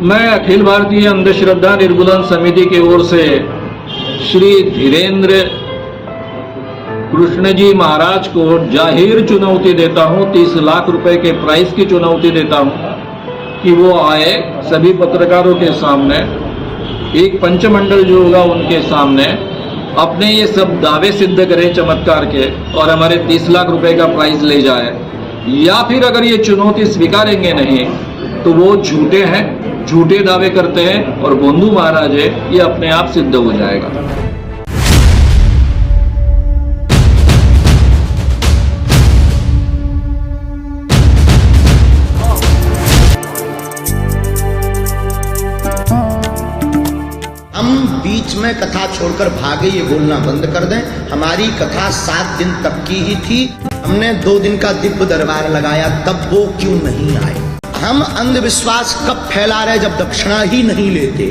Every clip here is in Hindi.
मैं अखिल भारतीय अंधश्रद्धा निर्मूलन समिति की ओर से श्री धीरेन्द्र कृष्ण जी महाराज को जाहिर चुनौती देता हूं, 30 लाख रुपए के प्राइस की चुनौती देता हूं कि वो आए सभी पत्रकारों के सामने, एक पंचमंडल जो होगा उनके सामने अपने ये सब दावे सिद्ध करें चमत्कार के और हमारे 30 लाख रुपए का प्राइस ले जाए, या फिर अगर ये चुनौती स्वीकारेंगे नहीं तो वो झूठे हैं, झूठे दावे करते हैं और बोंदू महाराज है, ये अपने आप सिद्ध हो जाएगा। हम बीच में कथा छोड़कर भागे ये बोलना बंद कर दें। हमारी कथा 7 दिन तक की ही थी। हमने 2 दिन का दिव्य दरबार लगाया, तब वो क्यों नहीं आए? हम अंधविश्वास कब फैला रहे जब दक्षिणा ही नहीं लेते?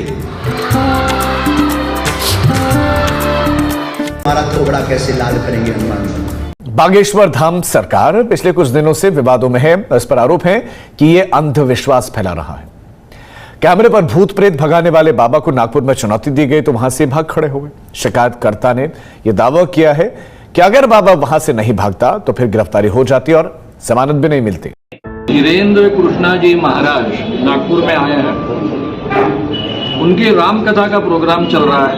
हमारा थोबड़ा कैसे लाल करेंगे हनुमान जी? बागेश्वर धाम सरकार पिछले कुछ दिनों से विवादों में है। इस पर आरोप है कि ये अंधविश्वास फैला रहा है। कैमरे पर भूत प्रेत भगाने वाले बाबा को नागपुर में चुनौती दी गई तो वहां से भाग खड़े हो गए। शिकायतकर्ता ने यह दावा किया है कि अगर बाबा वहां से नहीं भागता तो फिर गिरफ्तारी हो जाती और जमानत भी नहीं मिलती। धीरेन्द्र कृष्णा जी महाराज नागपुर में आए हैं, उनकी राम कथा का प्रोग्राम चल रहा है।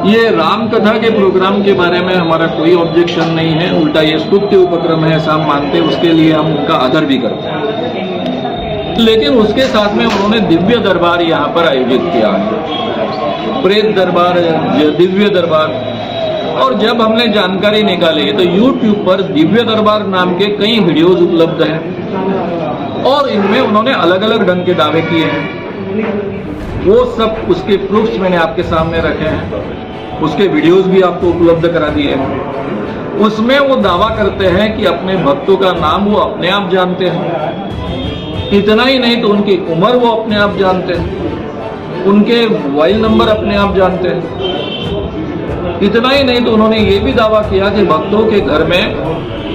ये राम कथा के प्रोग्राम के बारे में हमारा कोई ऑब्जेक्शन नहीं है, उल्टा ये स्तुत्य उपक्रम है, ऐसा हम मानते हैं, उसके लिए हम उनका आदर भी करते हैं। लेकिन उसके साथ में उन्होंने दिव्य दरबार यहाँ पर आयोजित किया है, प्रेत दरबार, दिव्य दरबार। और जब हमने जानकारी निकाली तो YouTube पर दिव्य दरबार नाम के कई वीडियोज उपलब्ध हैं और इनमें उन्होंने अलग अलग ढंग के दावे किए हैं। वो सब उसके प्रूफ्स मैंने आपके सामने रखे हैं, उसके वीडियोज भी आपको उपलब्ध करा दिए हैं। उसमें वो दावा करते हैं कि अपने भक्तों का नाम वो अपने आप जानते हैं। इतना ही नहीं तो उनकी उम्र वो अपने आप जानते हैं, उनके मोबाइल नंबर अपने आप जानते हैं। इतना ही नहीं तो उन्होंने ये भी दावा किया कि भक्तों के घर में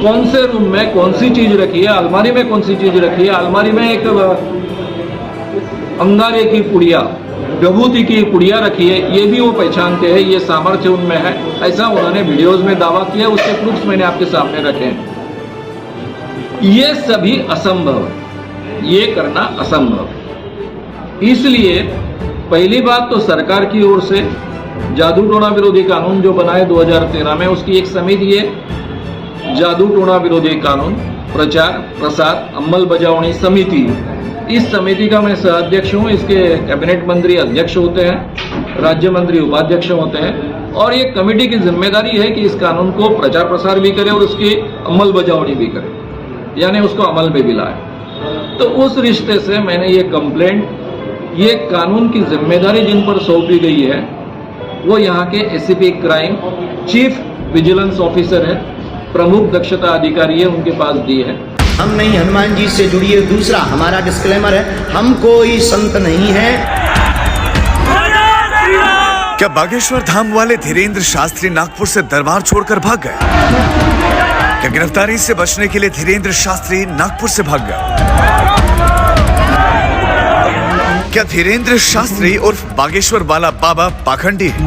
कौन से रूम में कौन सी चीज रखी है, अलमारी में कौन सी चीज रखी है। अलमारी में एक अंगारे की पुड़िया, विभूति की पुड़िया रखी है, ये भी वो पहचानते हैं, ये सामर्थ्य उनमें है। ऐसा उन्होंने वीडियोज में दावा किया, उसके प्रूफ्स मैंने आपके सामने रखे हैं। ये सभी असंभव, ये करना असंभव। इसलिए पहली बात तो सरकार की ओर से जादू टोना विरोधी कानून जो बना है 2013 में, उसकी एक समिति है जादू टोना विरोधी कानून प्रचार प्रसार अंमलबजावनी समिति। इस समिति का मैं सह-अध्यक्ष हूँ। इसके कैबिनेट मंत्री अध्यक्ष होते हैं, राज्य मंत्री उपाध्यक्ष होते हैं और ये कमेटी की जिम्मेदारी है कि इस कानून को प्रचार प्रसार भी करे और उसकी अंमलबजावनी भी करे, यानी उसको अमल में भी लाए। तो उस रिश्ते से मैंने ये कंप्लेंट, ये कानून की जिम्मेदारी जिन पर सौंपी गई है वो यहाँ के ACP crime, chief vigilance officer है, प्रमुख दक्षता अधिकारी है, उनके पास दी है। हम नहीं हनुमान जी से जुड़िए। दूसरा हमारा डिस्क्लेमर है, हम कोई संत नहीं है। क्या बागेश्वर धाम वाले धीरेन्द्र शास्त्री नागपुर से दरबार छोड़कर भाग गए? क्या गिरफ्तारी से बचने के लिए धीरेन्द्र शास्त्री नागपुर से भाग गए? क्या धीरेन्द्र शास्त्री उर्फ बागेश्वर वाला बाबा पाखंडी है?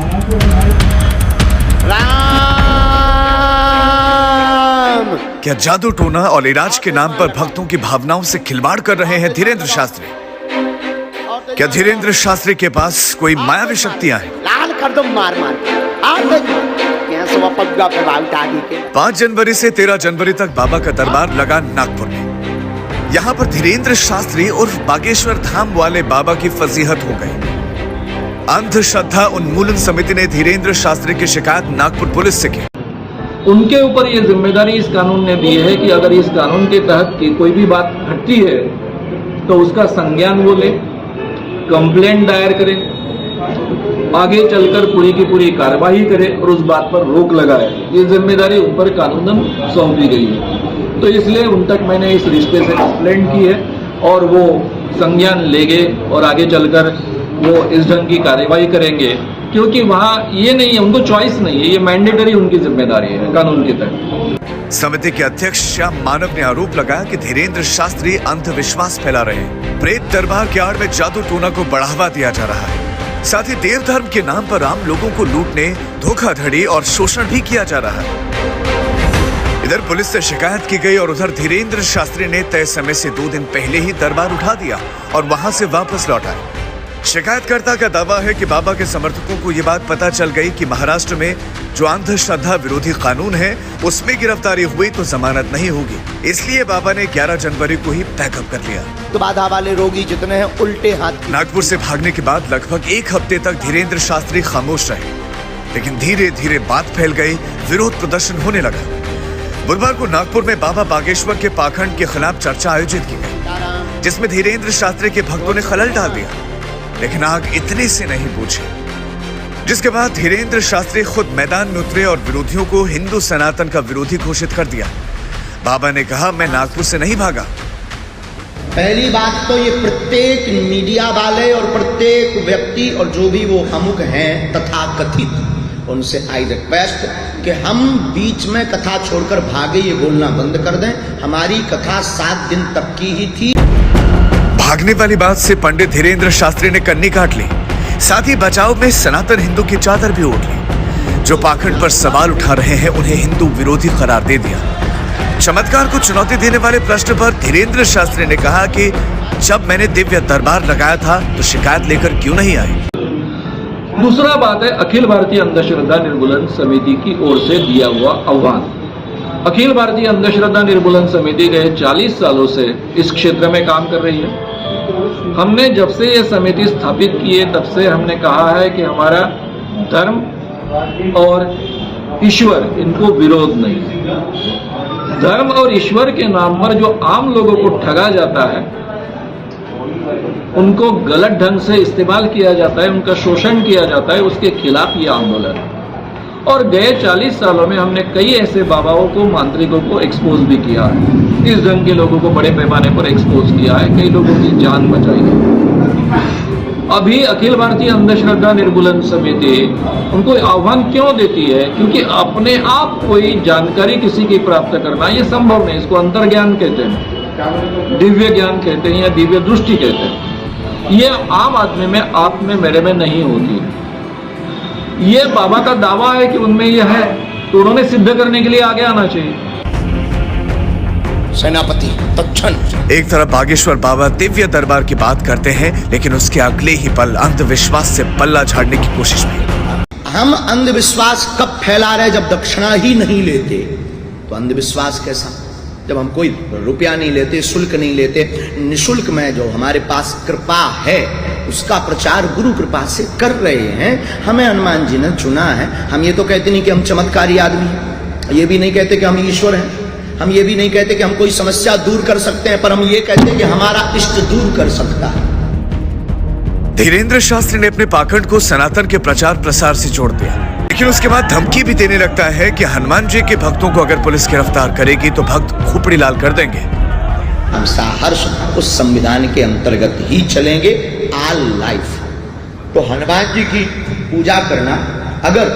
क्या जादू टोना और इलाज के नाम पर भक्तों की भावनाओं से खिलवाड़ कर रहे हैं धीरेन्द्र शास्त्री? क्या धीरेन्द्र शास्त्री के पास कोई मायावी शक्तियां हैं? लाल कर दो मार मार। 5 जनवरी से 13 जनवरी तक बाबा का दरबार लगा नागपुर में। यहाँ पर धीरेन्द्र शास्त्री उर्फ बागेश्वर धाम वाले बाबा की फजीहत हो गई। अंधश्रद्धा उन्मूलन समिति ने धीरेन्द्र शास्त्री की शिकायत नागपुर पुलिस से की। उनके ऊपर ये जिम्मेदारी इस कानून ने दी है कि अगर इस कानून के तहत की कोई भी बात घटती है तो उसका संज्ञान वो ले, कंप्लेंट दायर करे, आगे चलकर पूरी की पूरी कार्रवाई करे और उस बात पर रोक लगाए। ये जिम्मेदारी उन पर कानूनन सौंपी गई है। तो इसलिए उन तक मैंने इस रिश्ते से कंप्लेंट की है और वो संज्ञान लेंगे और आगे चलकर वो इस ढंग की कार्रवाई करेंगे, क्योंकि वहाँ ये नहीं है, उनको चॉइस नहीं है, ये मैंडेटरी उनकी जिम्मेदारी है कानून के तहत। समिति के अध्यक्ष श्याम मानव ने आरोप लगाया कि धीरेन्द्र शास्त्री अंधविश्वास फैला रहे हैं। प्रेत दरबार के आड़ में जादू टोना को बढ़ावा दिया जा रहा है। साथ ही देव धर्म के नाम पर आम लोगों को लूटने, धोखाधड़ी और शोषण भी किया जा रहा है। इधर पुलिस से शिकायत की गई और उधर धीरेन्द्र शास्त्री ने तय समय से 2 दिन पहले ही दरबार उठा दिया और वहां से वापस लौट आए। शिकायतकर्ता का दावा है कि बाबा के समर्थकों को ये बात पता चल गई कि महाराष्ट्र में जो अंधश्रद्धा विरोधी कानून है उसमें गिरफ्तारी हुई तो जमानत नहीं होगी, इसलिए बाबा ने 11 जनवरी को ही पैकअप कर लिया। तो बाधा वाले रोगी जितने हैं उल्टे हाथ। नागपुर से भागने के बाद लगभग 1 हफ्ते तक धीरेन्द्र शास्त्री खामोश रहे, लेकिन धीरे धीरे बात फैल गई, विरोध प्रदर्शन होने लगा। बुधवार को नागपुर में बाबा बागेश्वर के पाखंड के खिलाफ चर्चा आयोजित की गई, जिसमें धीरेन्द्र शास्त्री के भक्तों ने खलल डाल दिया, लेकिन आग इतने से नहीं बुझी। जिसके बाद धीरेन्द्र शास्त्री खुद मैदान में उतरे और विरोधियों को हिंदू सनातन का विरोधी घोषित कर दिया। बाबा ने कहा, मैं नागपुर से नहीं भागा। पहली बात तो ये प्रत्येक मीडिया वाले और प्रत्येक व्यक्ति और जो भी वो अमुक हैं तथाकथित, उनसे आई रिक्वेस्ट कि हम बीच में कथा छोड़कर भागे ये बोलना बंद कर दें। हमारी कथा 7 दिन तक की ही थी। भागने वाली बात से पंडित धीरेन्द्र शास्त्री ने कन्नी काट ली, साथ ही बचाव में सनातन हिंदू की चादर भी ओढ़ ली। जो पाखंड पर सवाल उठा रहे हैं उन्हें हिंदू विरोधी करार दे दिया। चमत्कार को चुनौती देने वाले प्रश्न पर धीरेन्द्र शास्त्री ने कहा कि जब मैंने दिव्य दरबार लगाया था तो शिकायत लेकर क्यों नहीं आए। दूसरा बात है अखिल भारतीय अंधश्रद्धा निर्मूलन समिति की ओर से दिया हुआ आह्वान। अखिल भारतीय अंधश्रद्धा निर्मूलन समिति गए 40 सालों से इस क्षेत्र में काम कर रही है। हमने जब से ये समिति स्थापित की है तब से हमने कहा है कि हमारा धर्म और ईश्वर इनको विरोध नहीं है। धर्म और ईश्वर के नाम पर जो आम लोगों को ठगा जाता है, उनको गलत ढंग से इस्तेमाल किया जाता है, उनका शोषण किया जाता है, उसके खिलाफ ये आंदोलन है। और गए 40 सालों में हमने कई ऐसे बाबाओं को, मांत्रिकों को एक्सपोज भी किया है। इस ढंग के लोगों को बड़े पैमाने पर एक्सपोज किया है, कई लोगों की जान बचाई है। अभी अखिल भारतीय अंधश्रद्धा निर्मूलन समिति उनको आह्वान क्यों देती है? क्योंकि अपने आप कोई जानकारी किसी की प्राप्त करना ये संभव नहीं। इसको अंतर्ज्ञान कहते हैं, दिव्य ज्ञान कहते हैं या दिव्य दृष्टि कहते हैं। ये आम आदमी में, आप में, मेरे में नहीं होती। ये बाबा का दावा है कि उनमें ये है, तो उन्होंने सिद्ध करने के लिए आगे आना चाहिए। सेनापति तत्क्षण एक तरफ बागेश्वर बाबा दिव्य दरबार की बात करते हैं, लेकिन उसके अगले ही पल अंधविश्वास से पल्ला झाड़ने की कोशिश में। हम अंधविश्वास कब फैला रहे? जब दक्षिणा ही नहीं लेते तो अंधविश्वास कैसा? जब हम कोई रुपया नहीं लेते, शुल्क नहीं लेते, निशुल्क में जो हमारे पास कृपा है उसका प्रचार गुरु कृपा से कर रहे हैं। हमें हनुमान जी ने चुना है। हम ये तो कहते नहीं कि हम चमत्कारी आदमी हैं, ये भी नहीं कहते कि हम ईश्वर हैं, हम ये भी नहीं कहते कि हम कोई समस्या दूर कर सकते हैं, पर हम ये कहते हैं कि हमारा इष्ट दूर कर सकता है। धीरेन्द्र शास्त्री ने अपने पाखंड को सनातन के प्रचार प्रसार से जोड़ दिया, लेकिन उसके बाद धमकी भी देने लगता है कि हनुमान जी के भक्तों को अगर पुलिस गिरफ्तार करेगी तो भक्त खोपड़ी लाल कर देंगे। हम सहर्ष उस संविधान के अंतर्गत ही चलेंगे, ऑल लाइफ। तो हनुमान जी की पूजा करना अगर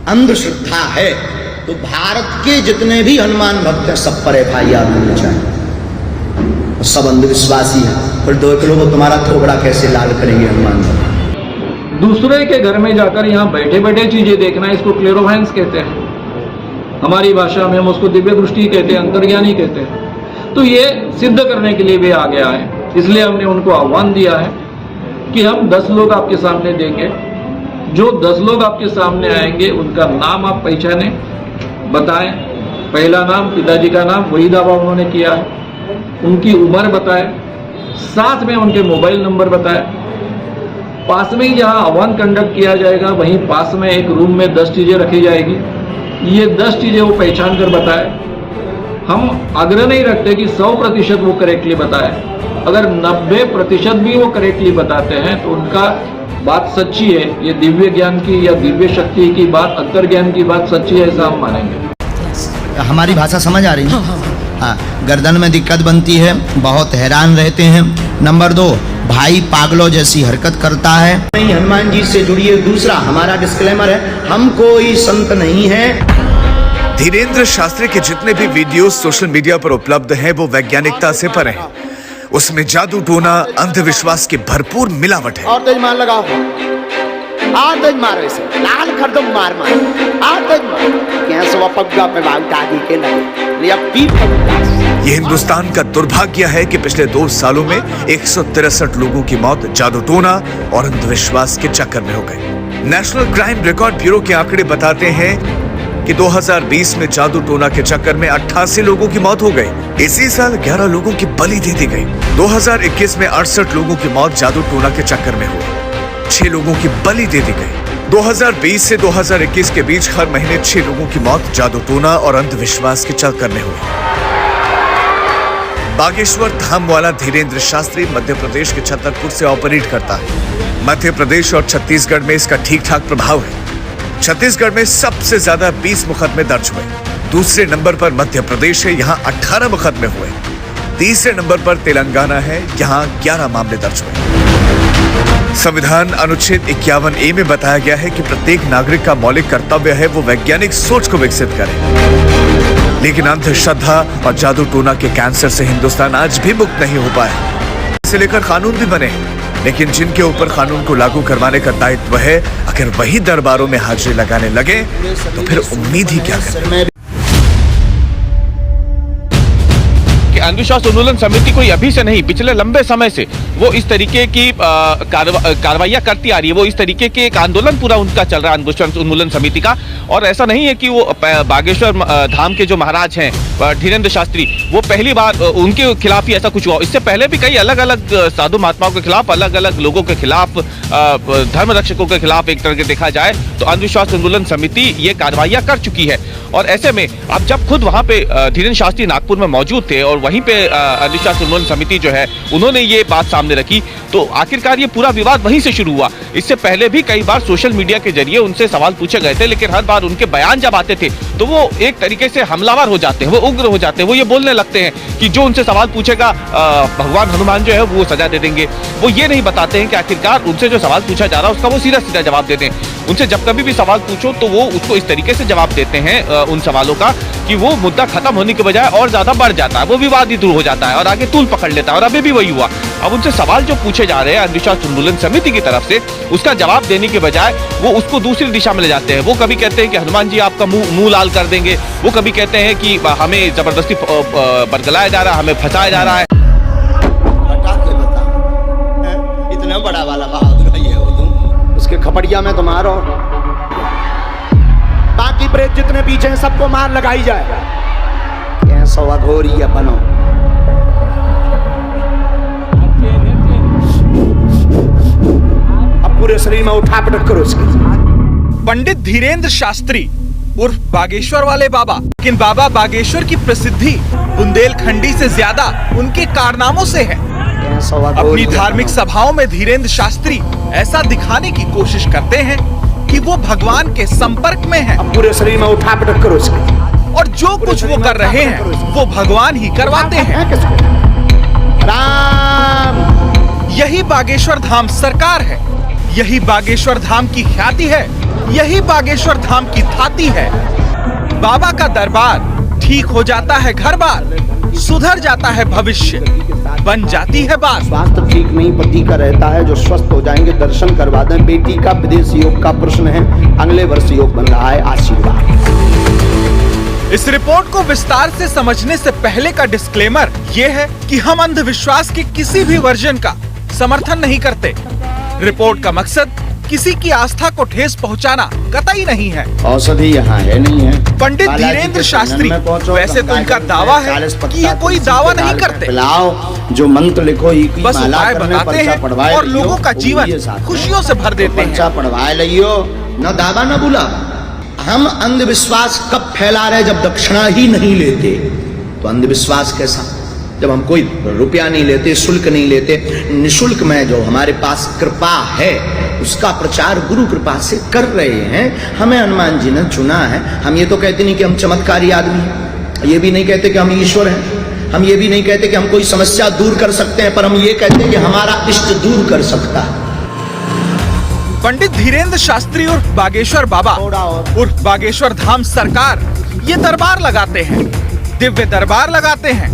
अंधश्रद्धा है तो भारत के जितने भी हनुमान भक्त हैं सब पर FIR होनी चाहिए। सब अंधविश्वासी है, फिर देख लो वो तुम्हारा थोबड़ा कैसे लाल करेंगे हनुमान भक्त। दूसरे के घर में जाकर यहाँ बैठे बैठे चीजें देखना, इसको क्लेरोवायंस कहते हैं। हमारी भाषा में हम उसको दिव्य दृष्टि कहते हैं, अंतर्ज्ञानी कहते हैं। तो ये सिद्ध करने के लिए भी आ गया है। इसलिए हमने उनको आह्वान दिया है कि हम 10 लोग आपके सामने देंगे। जो 10 लोग आपके सामने आएंगे उनका नाम आप पहचाने, बताएं। पहला नाम, पिताजी का नाम, वही दावा उन्होंने किया है। उनकी उम्र बताएं, साथ में उनके मोबाइल नंबर बताएं। पास में ही जहां आह्वान कंडक्ट किया जाएगा वहीं पास में एक रूम में 10 चीजें रखी जाएगी। ये 10 चीजें वो पहचान कर बताए। हम आग्रह नहीं रखते कि 100% वो करेक्टली बताए। अगर 90% भी वो करेक्टली बताते हैं तो उनका बात सच्ची है। ये दिव्य ज्ञान की या दिव्य शक्ति की बात, अंतर्ज्ञान की बात सच्ची है, ऐसा हम मानेंगे। हमारी भाषा समझ आ रही है? हाँ, गर्दन में दिक्कत बनती है, बहुत हैरान रहते हैं। नंबर 2, भाई पागलों जैसी हरकत करता है। नहीं, हनुमान जी से जुड़िए। दूसरा, हमारा डिस्क्लेमर है, हम कोई संत नहीं है। धीरेन्द्र शास्त्री के जितने भी वीडियो सोशल मीडिया पर उपलब्ध हैं वो वैज्ञानिकता से परे हैं। उसमें जादू टोना, अंधविश्वास की भरपूर मिलावट है। और तेज मार लगाओ, और तेज मारो इसे, लाल कर दो, मार मार, और तेज मार, कैसे पग्गा पे बाल टागी के लगे, ये पीप पग्गा। ये हिंदुस्तान का दुर्भाग्य है कि पिछले 2 सालों में 163 लोगों की मौत जादू टोना और अंधविश्वास के चक्कर में हो गई। नेशनल क्राइम रिकॉर्ड ब्यूरो के आंकड़े बताते हैं कि 2020 में जादू टोना के चक्कर में 88 लोगों की मौत हो गई। इसी साल 11 लोगों की बलि दे दी गई। 2021 में 68 लोगों की मौत जादू टोना के चक्कर में हुई। 6 लोगों की बलि दे दी गई। 2020 से 2021 के बीच हर महीने 6 लोगों की मौत जादू टोना और अंधविश्वास के चक्कर में हुई। बागेश्वर धाम वाला धीरेन्द्र शास्त्री मध्य प्रदेश के छतरपुर से ऑपरेट करता है। मध्य प्रदेश और छत्तीसगढ़ में इसका ठीक ठाक प्रभाव है। छत्तीसगढ़ में सबसे ज्यादा 20 मुकदमे दर्ज हुए। दूसरे नंबर पर मध्य प्रदेश है, यहाँ 18 मुकदमे हुए। तीसरे नंबर पर तेलंगाना है, यहाँ 11 मामले दर्ज हुए। संविधान अनुच्छेद 51A में बताया गया है कि प्रत्येक नागरिक का मौलिक कर्तव्य है वो वैज्ञानिक सोच को विकसित करे। लेकिन अंधश्रद्धा और जादू टोना के कैंसर से हिंदुस्तान आज भी मुक्त नहीं हो पाया। इसे लेकर कानून भी बने, लेकिन जिनके ऊपर कानून को लागू करवाने का दायित्व है, अगर वही दरबारों में हाजिरी लगाने लगे तो फिर उम्मीद ही क्या करें। अंधविश्वास उन्मूलन समिति कोई अभी से नहीं, पिछले लंबे समय से वो इस तरीके की कार्रवाइयां करती आ रही है। वो इस तरीके के एक आंदोलन पूरा उनका चल रहा है अंधविश्वास उन्मूलन समिति का। और ऐसा नहीं है कि वो बागेश्वर धाम के जो महाराज हैं धीरेन्द्र शास्त्री, वो पहली बार उनके खिलाफ ही ऐसा कुछ हुआ। इससे पहले भी कई अलग अलग साधु महात्माओं के खिलाफ, अलग अलग लोगों के खिलाफ, धर्म रक्षकों के खिलाफ एक तरह के देखा जाए तो अंधविश्वास उन्मूलन समिति ये कार्रवाइयां कर चुकी है। और ऐसे में अब जब खुद वहां पे धीरेन्द्र शास्त्री नागपुर में मौजूद थे और वहीं पे अंधविश्वास उन्मूलन समिति जो है उन्होंने ये बात सामने रखी, तो आखिरकार ये पूरा विवाद वहीं से शुरू हुआ। इससे पहले भी कई बार सोशल मीडिया के जरिए उनसे सवाल पूछे गए थे, लेकिन हर बार उनके बयान जब आते थे तो वो एक तरीके से हमलावर हो जाते हैं, वो उग्र हो जाते हैं। वो ये बोलने लगते हैं कि जो उनसे सवाल पूछेगा भगवान हनुमान जो है वो सजा दे देंगे। वो ये नहीं बताते हैं कि आखिरकार उनसे जो सवाल पूछा जा रहा है उसका वो सीधा सीधा जवाब दे दें। उनसे जब कभी भी सवाल पूछो तो वो उसको इस तरीके से जवाब देते हैं उन सवालों का कि वो मुद्दा खत्म होने के बजाय और ज्यादा बढ़ जाता है, वो विवाद ही दूर हो जाता है और आगे तूल पकड़ लेता है। और अभी भी वही हुआ। अब उनसे सवाल जो पूछे जा रहे हैं अंधविश्वास उन्मूलन समिति की तरफ से, उसका जवाब देने के बजाय वो उसको दूसरी दिशा में ले जाते हैं। वो कभी कहते हैं कि हनुमान जी आपका मुंह लाल कर देंगे, वो कभी कहते हैं कि हमें जबरदस्ती बरगलाया जा रहा है, हमें फंसाया जा रहा है। इतना बड़ा वाला बहादुर है ये हो तुम, उसके खपड़िया में तो मारो, बाकी प्रेत जितने पीछे हैं सबको मार लगाई जाए। कैसा अघोरी है बनो। अब पूरे शरीर में उठा पटक करो इसके। पंडित धीरेन्द्र शास्त्री उर्फ बागेश्वर वाले बाबा। लेकिन बाबा बागेश्वर की प्रसिद्धि बुंदेलखंडी से ज्यादा उनके कारनामों से है। अपनी धार्मिक सभाओं में धीरेन्द्र शास्त्री ऐसा दिखाने की कोशिश करते हैं कि वो भगवान के संपर्क में हैं। अब पूरे शरीर में उठा पटक करो इसके। और जो कुछ वो कर रहे हैं वो भगवान ही करवाते हैं। राम, यही बागेश्वर धाम सरकार है, यही बागेश्वर धाम की ख्याति है, यही बागेश्वर धाम की थाती है। बाबा का दरबार ठीक हो जाता है घर बार, सुधर जाता है भविष्य, बन जाती है बात। स्वास्थ्य ठीक नहीं पति का रहता है, जो स्वस्थ हो जाएंगे दर्शन करवा दें। बेटी का विदेश योग का प्रश्न है, अगले वर्ष योग बन रहा है, आशीर्वाद। इस रिपोर्ट को विस्तार से समझने से पहले का डिस्क्लेमर ये है कि हम अंधविश्वास के किसी भी वर्जन का समर्थन नहीं करते। रिपोर्ट का मकसद किसी की आस्था को ठेस पहुंचाना कतई नहीं है। औषधि यहाँ है नहीं है। पंडित धीरेन्द्र शास्त्री वैसे तो इनका दावा है कि ये कोई दावा नहीं करते, जो मंत्र लिखो बस उपाय बताते हैं और लोगों का जीवन खुशियों से भर देते हैं। पढ़वाए लियो, न दावा न बुला। हम अंधविश्वास कब फैला रहे? जब दक्षिणा ही नहीं लेते तो अंधविश्वास कैसा? जब हम कोई रुपया नहीं लेते, शुल्क नहीं लेते, निशुल्क में जो हमारे पास कृपा है उसका प्रचार गुरु कृपा से कर रहे हैं। हमें हनुमान जी ने चुना है। हम ये तो कहते नहीं कि हम चमत्कारी आदमी हैं, ये भी नहीं कहते कि हम ईश्वर हैं, हम ये भी नहीं कहते कि हम कोई समस्या दूर कर सकते हैं, पर हम ये कहते हैं कि हमारा इष्ट दूर कर सकता है। पंडित धीरेन्द्र शास्त्री उर्फ बागेश्वर बाबा उर्फ बागेश्वर धाम सरकार ये दरबार लगाते हैं, दिव्य दरबार लगाते हैं,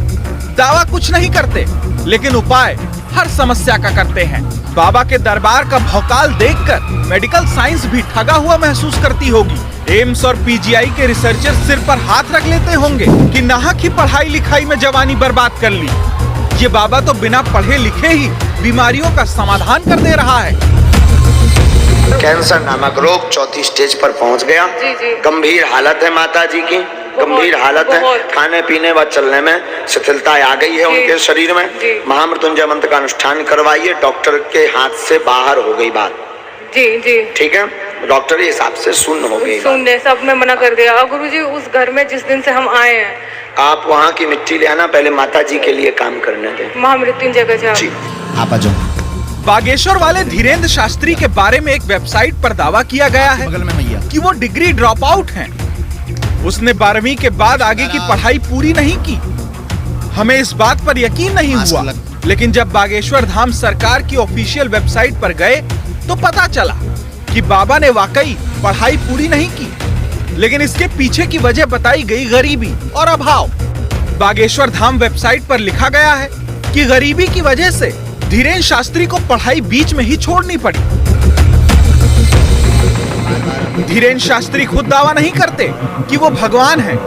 दावा कुछ नहीं करते, लेकिन उपाय हर समस्या का करते हैं। बाबा के दरबार का भौकाल देखकर मेडिकल साइंस भी ठगा हुआ महसूस करती होगी। एम्स और पीजीआई के रिसर्चर सिर पर हाथ रख लेते होंगे कि नाहक ही पढ़ाई लिखाई में जवानी बर्बाद कर ली। ये बाबा तो बिना पढ़े लिखे ही बीमारियों का समाधान कर दे रहा है। कैंसर नामक रोग 4थी स्टेज पर पहुंच गया। गंभीर हालत है माता जी की, गंभीर हालत है। खाने पीने व चलने में शिथिलता आ गई है उनके शरीर में। महामृत्युंजय मंत्र का अनुष्ठान करवाइए। डॉक्टर के हाथ से बाहर हो गई बात। जी ठीक है, डॉक्टर के हिसाब से शून्य हो गई। शून्य सब में मना कर दिया। और गुरुजी उस घर में जिस दिन से हम आए हैं, आप वहाँ की मिट्टी ले आना, पहले माता जी के लिए काम करने दें। महामृत्युंजय का जी आप आ जाओ। बागेश्वर वाले धीरेन्द्र शास्त्री के बारे में एक वेबसाइट पर दावा किया गया है कि वो डिग्री ड्रॉप आउट हैं। उसने 12वीं के बाद आगे की पढ़ाई पूरी नहीं की। हमें इस बात पर यकीन नहीं हुआ, लेकिन जब बागेश्वर धाम सरकार की ऑफिशियल वेबसाइट पर गए तो पता चला कि बाबा ने वाकई पढ़ाई पूरी नहीं की, लेकिन इसके पीछे की वजह बताई गई गरीबी और अभाव। बागेश्वर धाम वेबसाइट पर लिखा गया है कि गरीबी की वजह से धीरेन्द्र शास्त्री को पढ़ाई बीच में ही छोड़नी पड़ी। धीरेन्द्र शास्त्री खुद दावा नहीं करते कि वो भगवान हैं,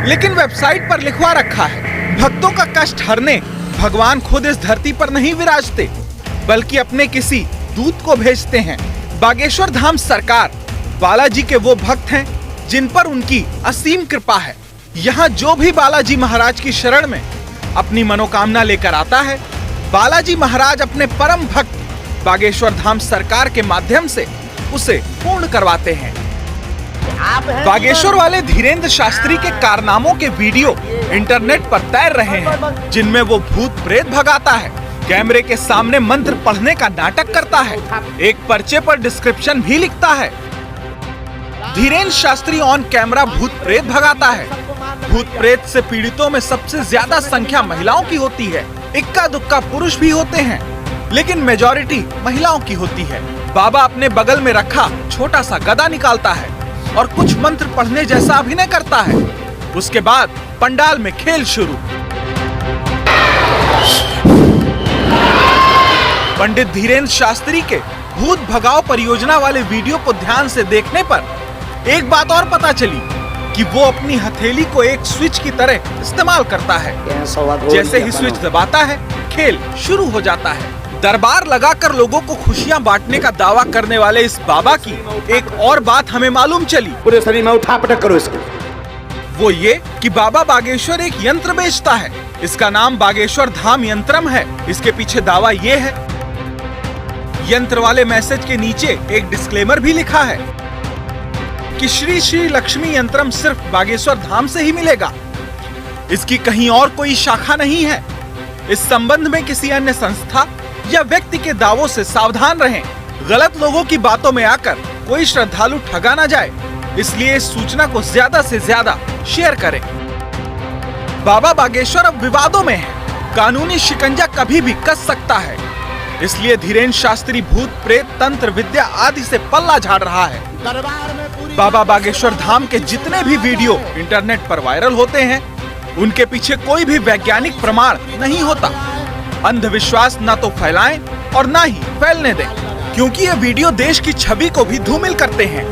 लेकिन वेबसाइट पर लिखवा रखा है भक्तों का कष्ट हरने भगवान खुद इस धरती पर नहीं विराजते, बल्कि अपने किसी दूत को भेजते हैं। बागेश्वर धाम सरकार बालाजी के वो भक्त हैं जिन पर उनकी असीम कृपा है। यहाँ जो भी बालाजी महाराज की शरण में अपनी मनोकामना लेकर आता है, बालाजी महाराज अपने परम भक्त बागेश्वर धाम सरकार के माध्यम से उसे पूर्ण करवाते हैं। बागेश्वर वाले धीरेन्द्र शास्त्री के कारनामों के वीडियो इंटरनेट पर तैर रहे हैं, जिनमें वो भूत प्रेत भगाता है, कैमरे के सामने मंत्र पढ़ने का नाटक करता है, एक पर्चे पर डिस्क्रिप्शन भी लिखता है। धीरेन्द्र शास्त्री ऑन कैमरा भूत प्रेत भगाता है। भूत प्रेत से पीड़ितों में सबसे ज्यादा संख्या महिलाओं की होती है। इक्का दुक्का पुरुष भी होते हैं, लेकिन मेजॉरिटी महिलाओं की होती है। बाबा अपने बगल में रखा छोटा सा गदा निकालता है और कुछ मंत्र पढ़ने जैसा अभिनय करता है। उसके बाद पंडाल में खेल शुरू। पंडित धीरेन्द्र शास्त्री के भूत भगाओ परियोजना वाले वीडियो को ध्यान से देखने पर एक बात और पता चली कि वो अपनी हथेली को एक स्विच की तरह इस्तेमाल करता है। जैसे ही स्विच दबाता है, खेल शुरू हो जाता है। दरबार लगाकर लोगों को खुशियां बांटने का दावा करने वाले इस बाबा की एक और बात हमें मालूम चली। पूरे शरीर में उठा पटक करो इसको। वो ये कि बाबा बागेश्वर एक यंत्र बेचता है। इसका नाम बागेश्वर धाम यंत्रम है। इसके पीछे दावा ये है, यंत्र वाले मैसेज के नीचे एक डिस्क्लेमर भी लिखा है कि श्री श्री लक्ष्मी यंत्रम सिर्फ बागेश्वर धाम से ही मिलेगा, इसकी कहीं और कोई शाखा नहीं है। इस संबंध में किसी अन्य संस्था या व्यक्ति के दावों से सावधान रहें। गलत लोगों की बातों में आकर कोई श्रद्धालु ठगा ना जाए, इसलिए इस सूचना को ज्यादा से ज्यादा शेयर करें। बाबा बागेश्वर अब विवादों में है। कानूनी शिकंजा कभी भी कस सकता है, इसलिए धीरेन्द्र शास्त्री भूत प्रेत तंत्र विद्या आदि से पल्ला झाड़ रहा है। बाबा बागेश्वर धाम के जितने भी वीडियो इंटरनेट पर वायरल होते हैं, उनके पीछे कोई भी वैज्ञानिक प्रमाण नहीं होता। अंधविश्वास न तो फैलाएं और न ही फैलने दें, क्योंकि ये वीडियो देश की छवि को भी धूमिल करते हैं।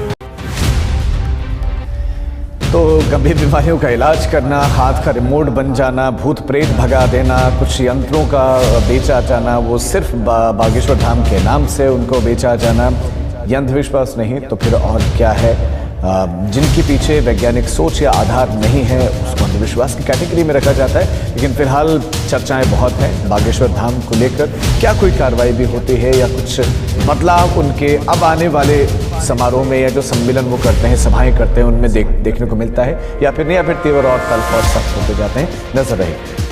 तो गंभीर बीमारियों का इलाज करना, हाथ का रिमोट बन जाना, भूत प्रेत भगा देना, कुछ यंत्रों का बेचा जाना, वो सिर्फ बागेश्वर धाम के नाम से उनको बेचा जाना, ये अंधविश्वास नहीं तो फिर और क्या है? जिनके पीछे वैज्ञानिक सोच या आधार नहीं है, उसको अंधविश्वास की कैटेगरी में रखा जाता है। लेकिन फिलहाल चर्चाएं बहुत हैं बागेश्वर धाम को लेकर। क्या कोई कार्रवाई भी होती है या कुछ बदलाव उनके अब आने वाले समारोह में या जो सम्मेलन वो करते हैं, सभाएं करते हैं, उनमें देखने को मिलता है या फिर नहीं, या फिर तेवर और तल्ख और सख्त होते जाते हैं? नजर रहे।